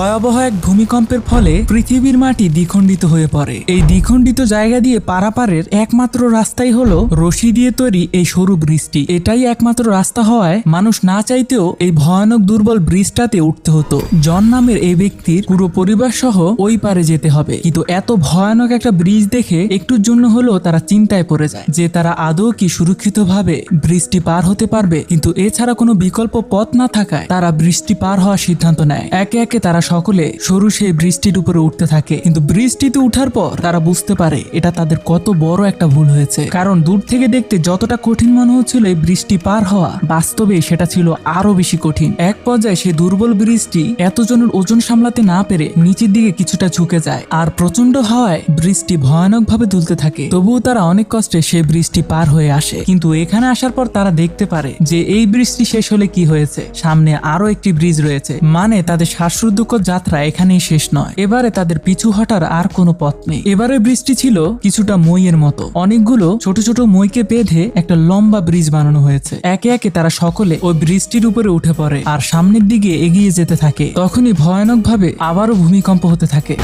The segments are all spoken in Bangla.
ভয়াবহ এক ভূমিকম্পের ফলে পৃথিবীর মাটি দ্বিখণ্ডিত হয়ে পড়ে। এই দ্বিখণ্ডিত জায়গা দিয়ে পারাপারের একমাত্র রাস্তাই হলো রশি দিয়ে তৈরি এই সরু ব্রিজটি। এটাই একমাত্র রাস্তা হওয়ায় মানুষ না চাইতেও এই ভয়ানক দুর্বল ব্রিজটাতে উঠতে হতো। জন নামের এই ব্যক্তির পুরো পরিবার সহ ওই পারে যেতে হবে। কিন্তু এত ভয়ানক একটা ব্রিজ দেখে একটুর জন্য হলেও তারা চিন্তায় পড়ে যায় যে তারা আদৌ কি সুরক্ষিতভাবে ব্রিজটি পার হতে পারবে। কিন্তু এছাড়া কোনো বিকল্প পথ না থাকায় তারা ব্রিজটি পার হওয়ার সিদ্ধান্ত নেয়। একে একে তারা সকলে সরু সেই ব্রিজটির উপরে উঠতে থাকে। কিন্তু ব্রিজটিতে উঠার পর তারা বুঝতে পারে এটা তাদের কত বড় একটা ভুল হয়েছে। কারণ দূর থেকে দেখতে যতটা কঠিন মনে হচ্ছিল এই ব্রিজটি পার হওয়া, বাস্তবে সেটা ছিল আরো বেশি কঠিন। এক পর্যায়ে সেই দুর্বল ব্রিজটি এতজনের ওজন সামলাতে না পেরে নিচের দিকে কিছুটা ঝুঁকে যায়। আর প্রচন্ড হাওয়ায় ব্রিজটি ভয়ানক ভাবে দুলতে থাকে। তবুও তারা অনেক কষ্টে সেই ব্রিজটি পার হয়ে আসে। কিন্তু এখানে আসার পর তারা দেখতে পারে যে এই ব্রিজটি শেষ হলে কি হয়েছে, সামনে আরো একটি ব্রিজ রয়েছে। মানে তাদের শ্বাসরুদ্ধকর যাত্রা এখানেই শেষ নয়। এবারে তাদের পিছু হটার আর কোনো পথ নেই। এবারে ব্রিজটি ছিল কিছুটা মইয়ের মতো। অনেকগুলো ছোট ছোট মইকে বেঁধে একটা লম্বা ব্রিজ বানানো হয়েছে। একে একে তারা সকলে ওই ব্রিজটির উপরে উঠে পড়ে আর সামনের দিকে এগিয়ে যেতে থাকে। তখনই ভয়ানক ভাবে আবারও ভূমিকম্প হতে থাকে।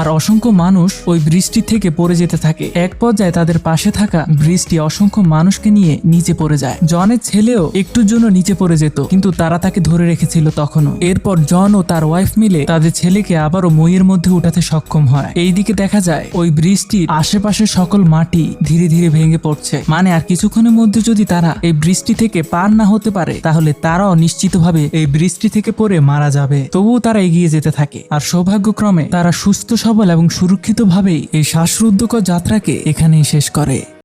আর অসংখ্য মানুষ ওই ব্রিজটি থেকে পড়ে যেতে থাকে। এক পর্যায়ে তাদের পাশে থাকা ব্রিজটি অসংখ্য মানুষকে নিয়ে নিচে পড়ে যায়। জনের ছেলেও একটুর জন্য নিচে পড়ে যেত, কিন্তু তারা তাকে ধরে রেখেছিল তখনও। এরপর জন ও তার ওয়াইফ মিলে তাদের ছেলেকে আবারও মইয়ের মধ্যে উঠাতে সক্ষম হয়। এইদিকে দেখা যায় ওই ব্রিজটির আশেপাশে সকল মাটি ধীরে ধীরে ভেঙে পড়ছে। মানে আর কিছুক্ষণের মধ্যে যদি তারা এই ব্রিজটি থেকে পার না হতে পারে তাহলে তারাও নিশ্চিতভাবে এই ব্রিজটি থেকে পড়ে মারা যাবে। তবুও তারা এগিয়ে যেতে থাকে। আর সৌভাগ্যক্রমে তারা সুস্থ সবল এবং সুরক্ষিতভাবেই এই শ্বাসরুদ্ধকর যাত্রাকে এখানেই শেষ করে।